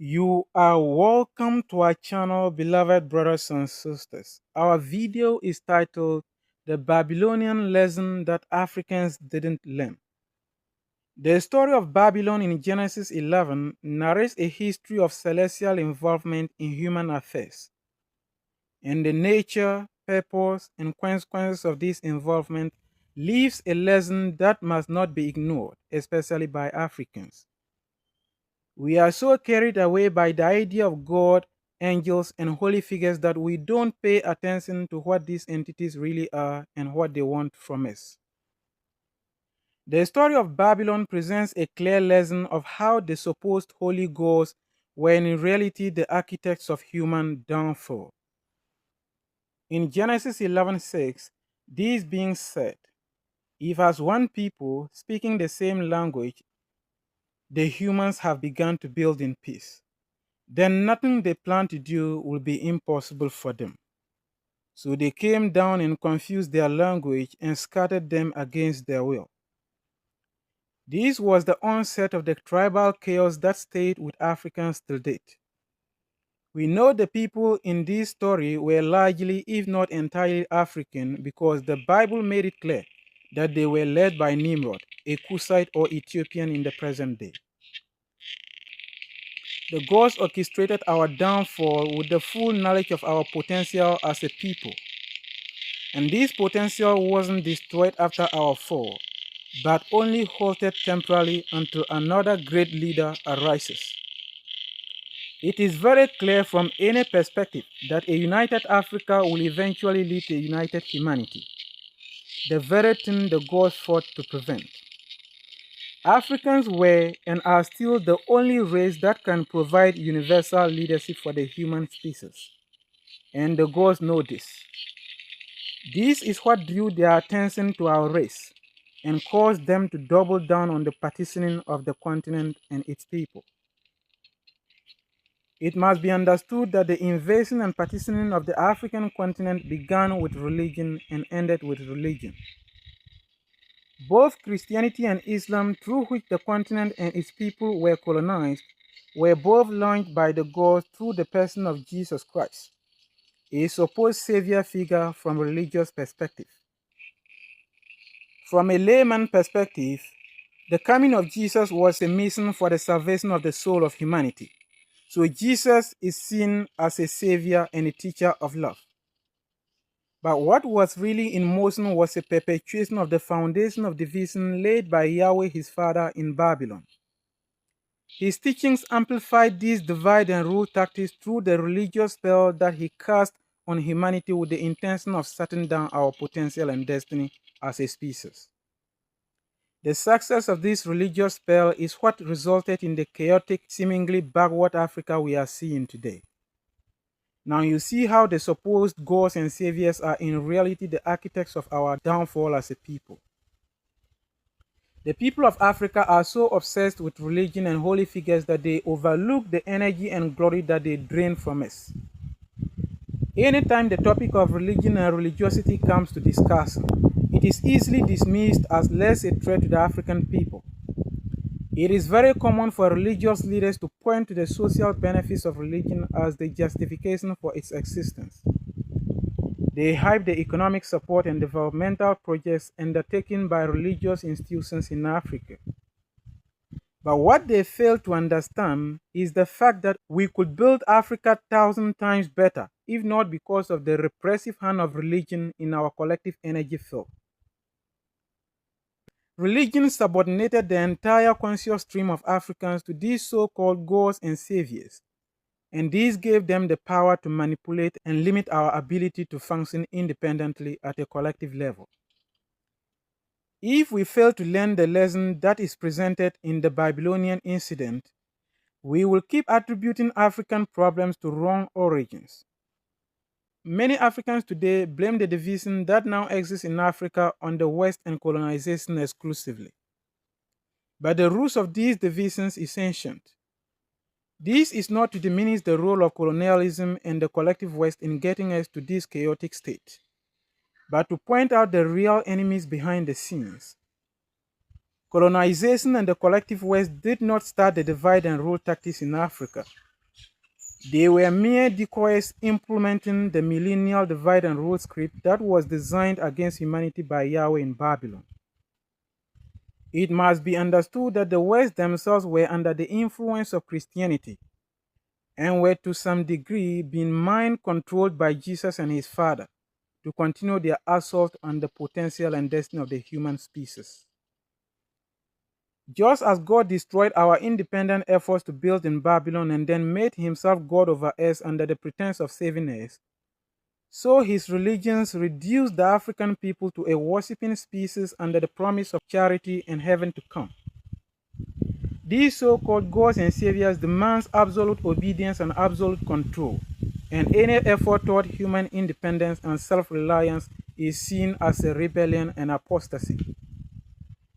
You are welcome to our channel, beloved brothers and sisters. Our video is titled The Babylonian Lesson That Africans Didn't Learn. The story of Babylon in Genesis 11 narrates a history of celestial involvement in human affairs, and the nature, purpose, and consequences of this involvement leaves a lesson that must not be ignored, especially by Africans. We are so carried away by the idea of God, angels, and holy figures that we don't pay attention to what these entities really are and what they want from us. The story of Babylon presents a clear lesson of how the supposed holy gods were in reality the architects of human downfall. In Genesis 11:6, this being said, if as one people speaking the same language, the humans have begun to build in peace, then nothing they plan to do will be impossible for them. So they came down and confused their language and scattered them against their will. This was the onset of the tribal chaos that stayed with Africans till date. We know the people in this story were largely, if not entirely, African because the Bible made it clear that they were led by Nimrod, a Cushite or Ethiopian in the present day. The gods orchestrated our downfall with the full knowledge of our potential as a people. And this potential wasn't destroyed after our fall, but only halted temporarily until another great leader arises. It is very clear from any perspective that a united Africa will eventually lead to a united humanity, the very thing the gods fought to prevent. Africans were and are still the only race that can provide universal leadership for the human species, and the gods know this. This is what drew their attention to our race and caused them to double down on the partitioning of the continent and its people. It must be understood that the invasion and partitioning of the African continent began with religion and ended with religion. Both Christianity and Islam, through which the continent and its people were colonized, were both launched by the gods through the person of Jesus Christ, a supposed savior figure from a religious perspective. From a layman perspective, the coming of Jesus was a mission for the salvation of the soul of humanity. So Jesus is seen as a savior and a teacher of love. But what was really in motion was a perpetuation of the foundation of division laid by Yahweh his father in Babylon. His teachings amplified these divide and rule tactics through the religious spell that he cast on humanity with the intention of shutting down our potential and destiny as a species. The success of this religious spell is what resulted in the chaotic, seemingly backward Africa we are seeing today. Now you see how the supposed gods and saviors are in reality the architects of our downfall as a people. The people of Africa are so obsessed with religion and holy figures that they overlook the energy and glory that they drain from us. Anytime the topic of religion and religiosity comes to discussion, it is easily dismissed as less a threat to the African people. It is very common for religious leaders to point to the social benefits of religion as the justification for its existence. They hype the economic support and developmental projects undertaken by religious institutions in Africa. But what they fail to understand is the fact that we could build Africa 1,000 times better, if not because of the repressive hand of religion in our collective energy field. Religion subordinated the entire conscious stream of Africans to these so-called gods and saviors, and this gave them the power to manipulate and limit our ability to function independently at a collective level. If we fail to learn the lesson that is presented in the Babylonian incident, we will keep attributing African problems to wrong origins. Many Africans today blame the division that now exists in Africa on the West and colonization exclusively. But the roots of these divisions is ancient. This is not to diminish the role of colonialism and the collective West in getting us to this chaotic state, but to point out the real enemies behind the scenes. Colonization and the collective West did not start the divide and rule tactics in Africa, They were mere decoys implementing the millennial divide and rule script that was designed against humanity by Yahweh in Babylon. It must be understood that the West themselves were under the influence of Christianity and were to some degree being mind controlled by Jesus and his Father to continue their assault on the potential and destiny of the human species. Just as God destroyed our independent efforts to build in Babylon and then made himself God over us under the pretense of saving us, so his religions reduced the African people to a worshipping species under the promise of charity and heaven to come. These so-called gods and saviors demands absolute obedience and absolute control, and any effort toward human independence and self-reliance is seen as a rebellion and apostasy.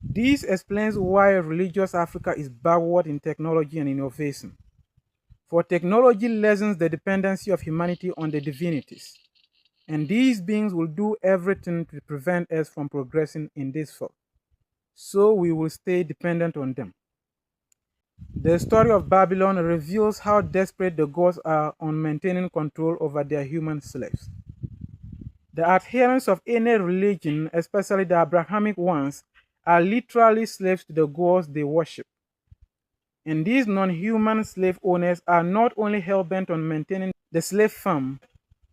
This explains why religious Africa is backward in technology and innovation. For technology lessens the dependency of humanity on the divinities, and these beings will do everything to prevent us from progressing in this field, so we will stay dependent on them. The story of Babylon reveals how desperate the gods are on maintaining control over their human slaves. The adherents of any religion, especially the Abrahamic ones, are literally slaves to the gods they worship. And these non-human slave owners are not only hell-bent on maintaining the slave farm,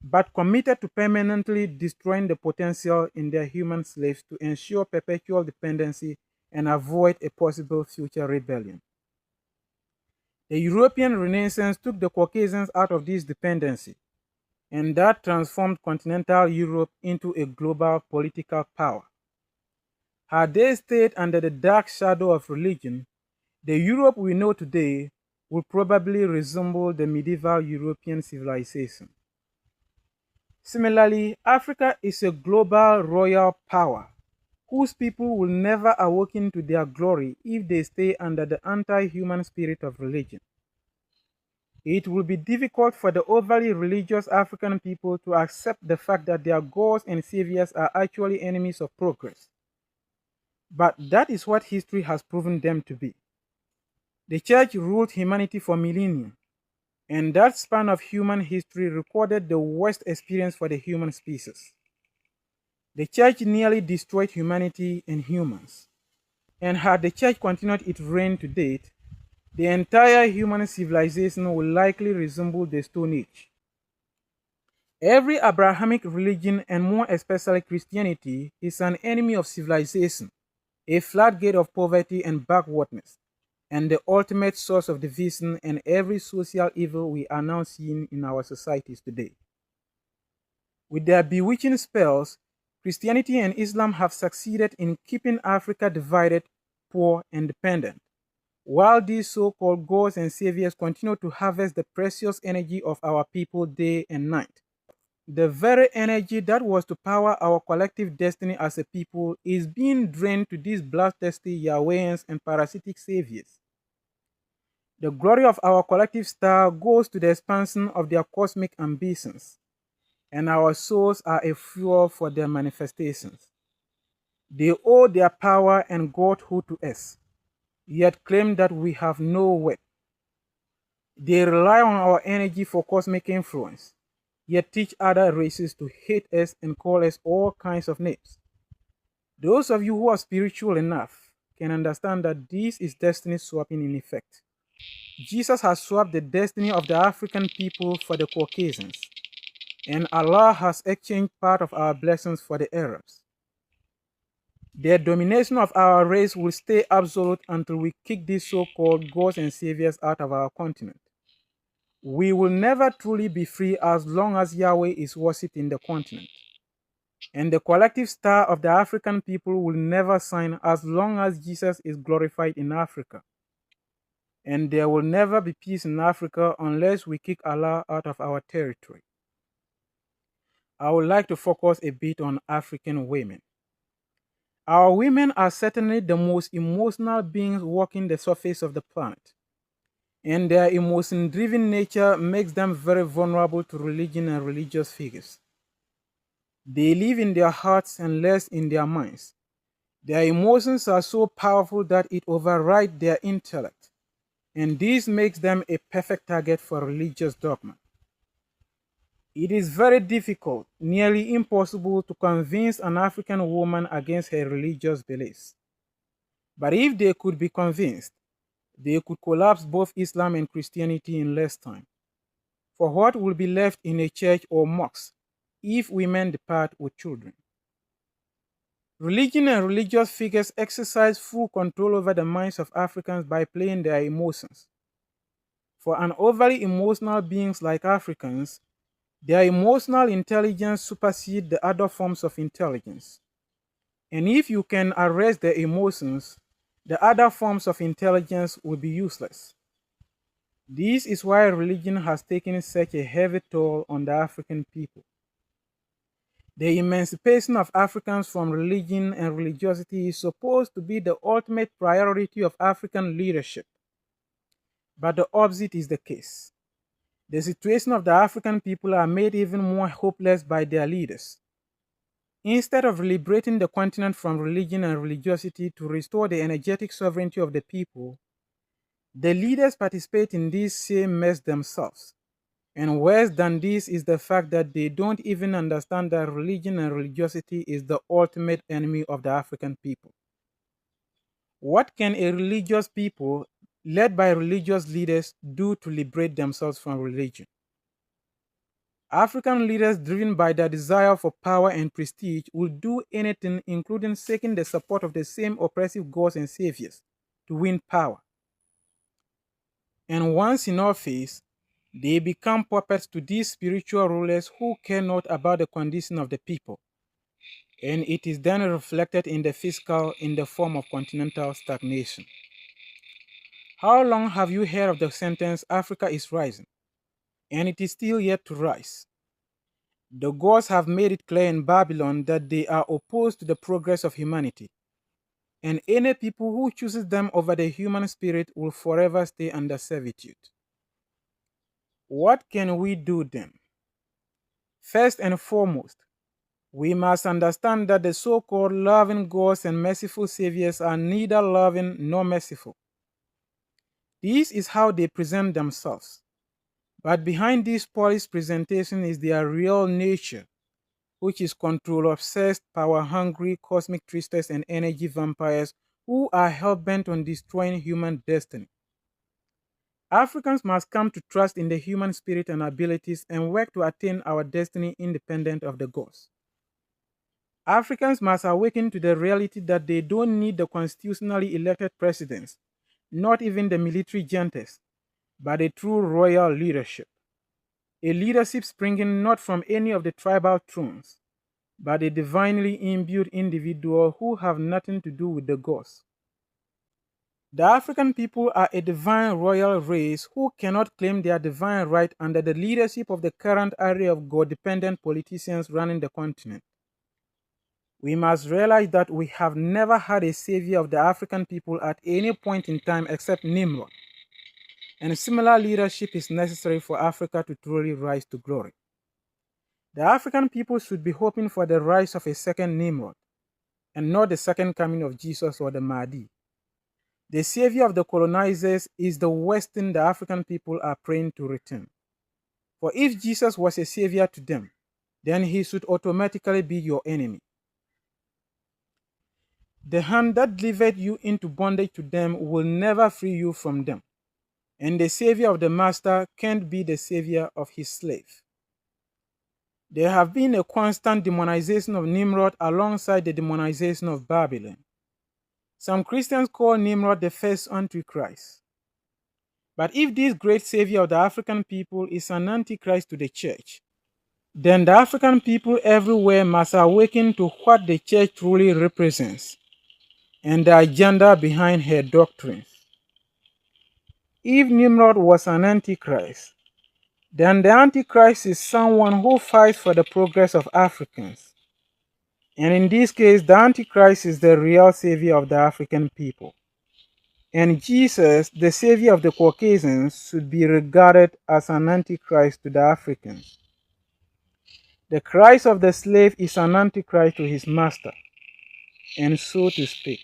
but committed to permanently destroying the potential in their human slaves to ensure perpetual dependency and avoid a possible future rebellion. The European Renaissance took the Caucasians out of this dependency, and that transformed continental Europe into a global political power. Had they stayed under the dark shadow of religion, the Europe we know today would probably resemble the medieval European civilization. Similarly, Africa is a global royal power whose people will never awaken to their glory if they stay under the anti-human spirit of religion. It will be difficult for the overly religious African people to accept the fact that their gods and saviors are actually enemies of progress. But that is what history has proven them to be. The church ruled humanity for millennia, and that span of human history recorded the worst experience for the human species. The church nearly destroyed humanity and humans, and had the church continued its reign to date, the entire human civilization will likely resemble the Stone Age. Every Abrahamic religion, and more especially Christianity, is an enemy of civilization, a floodgate of poverty and backwardness, and the ultimate source of division and every social evil we are now seeing in our societies today. With their bewitching spells, Christianity and Islam have succeeded in keeping Africa divided, poor, and dependent, while these so-called gods and saviors continue to harvest the precious energy of our people day and night. The very energy that was to power our collective destiny as a people is being drained to these bloodthirsty Yahwehians and parasitic saviors. The glory of our collective star goes to the expansion of their cosmic ambitions, and our souls are a fuel for their manifestations. They owe their power and godhood to us, yet claim that we have no worth. They rely on our energy for cosmic influence, yet teach other races to hate us and call us all kinds of names. Those of you who are spiritual enough can understand that this is destiny swapping in effect. Jesus has swapped the destiny of the African people for the Caucasians, and Allah has exchanged part of our blessings for the Arabs. The domination of our race will stay absolute until we kick these so-called gods and saviors out of our continent. We will never truly be free as long as Yahweh is worshipped in the continent. And the collective star of the African people will never shine as long as Jesus is glorified in Africa. And there will never be peace in Africa unless we kick Allah out of our territory. I would like to focus a bit on African women. Our women are certainly the most emotional beings walking the surface of the planet, and their emotion-driven nature makes them very vulnerable to religion and religious figures. They live in their hearts and less in their minds. Their emotions are so powerful that it overrides their intellect. and this makes them a perfect target for religious dogma. It is very difficult, nearly impossible, to convince an African woman against her religious beliefs. But if they could be convinced, they could collapse both Islam and Christianity in less time. For what will be left in a church or mosque if women depart with children? Religion and religious figures exercise full control over the minds of Africans by playing their emotions. For an overly emotional beings like Africans, their emotional intelligence supersedes the other forms of intelligence. And if you can arrest their emotions, the other forms of intelligence will be useless. This is why religion has taken such a heavy toll on the African people. The emancipation of Africans from religion and religiosity is supposed to be the ultimate priority of African leadership. But the opposite is the case. The situation of the African people are made even more hopeless by their leaders. Instead of liberating the continent from religion and religiosity to restore the energetic sovereignty of the people, the leaders participate in this same mess themselves. And worse than this is the fact that they don't even understand that religion and religiosity is the ultimate enemy of the African people. What can a religious people led by religious leaders do to liberate themselves from religion? African leaders driven by their desire for power and prestige will do anything, including seeking the support of the same oppressive gods and saviors, to win power. And once in office, they become puppets to these spiritual rulers who care not about the condition of the people. And it is then reflected in the fiscal in the form of continental stagnation. How long have you heard of the sentence, Africa is rising? And it is still yet to rise. The gods have made it clear in Babylon that they are opposed to the progress of humanity. And any people who chooses them over the human spirit will forever stay under servitude. What can we do then? First and foremost, we must understand that the so-called loving gods and merciful saviors are neither loving nor merciful. This is how they present themselves. But behind this polished presentation is their real nature, which is control-obsessed, power-hungry, cosmic tricksters and energy vampires who are hell-bent on destroying human destiny. Africans must come to trust in the human spirit and abilities and work to attain our destiny independent of the gods. Africans must awaken to the reality that they don't need the constitutionally elected presidents, not even the military juntas, but a true royal leadership. A leadership springing not from any of the tribal thrones, but a divinely imbued individual who have nothing to do with the gods. The African people are a divine royal race who cannot claim their divine right under the leadership of the current array of God-dependent politicians running the continent. We must realize that we have never had a savior of the African people at any point in time except Nimrod, and similar leadership is necessary for Africa to truly rise to glory. The African people should be hoping for the rise of a second Nimrod, and not the second coming of Jesus or the Mahdi. The savior of the colonizers is the Western the African people are praying to return. For if Jesus was a savior to them, then he should automatically be your enemy. The hand that delivered you into bondage to them will never free you from them. And the savior of the master can't be the savior of his slave. There have been a constant demonization of Nimrod alongside the demonization of Babylon. Some Christians call Nimrod the first Antichrist. But if this great savior of the African people is an Antichrist to the church, then the African people everywhere must awaken to what the church truly represents and the agenda behind her doctrines. If Nimrod was an Antichrist, then the Antichrist is someone who fights for the progress of Africans. And in this case, the Antichrist is the real savior of the African people. And Jesus, the savior of the Caucasians, should be regarded as an Antichrist to the Africans. The Christ of the slave is an Antichrist to his master, and so to speak.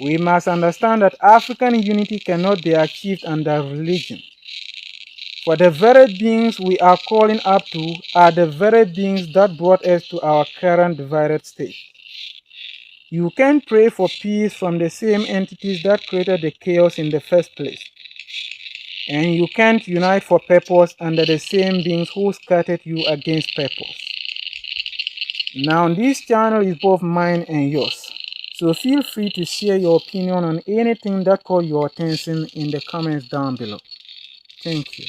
We must understand that African unity cannot be achieved under religion. For the very beings we are calling up to are the very beings that brought us to our current divided state. You can't pray for peace from the same entities that created the chaos in the first place. And you can't unite for purpose under the same beings who scattered you against purpose. Now, this channel is both mine and yours, so feel free to share your opinion on anything that caught your attention in the comments down below. Thank you.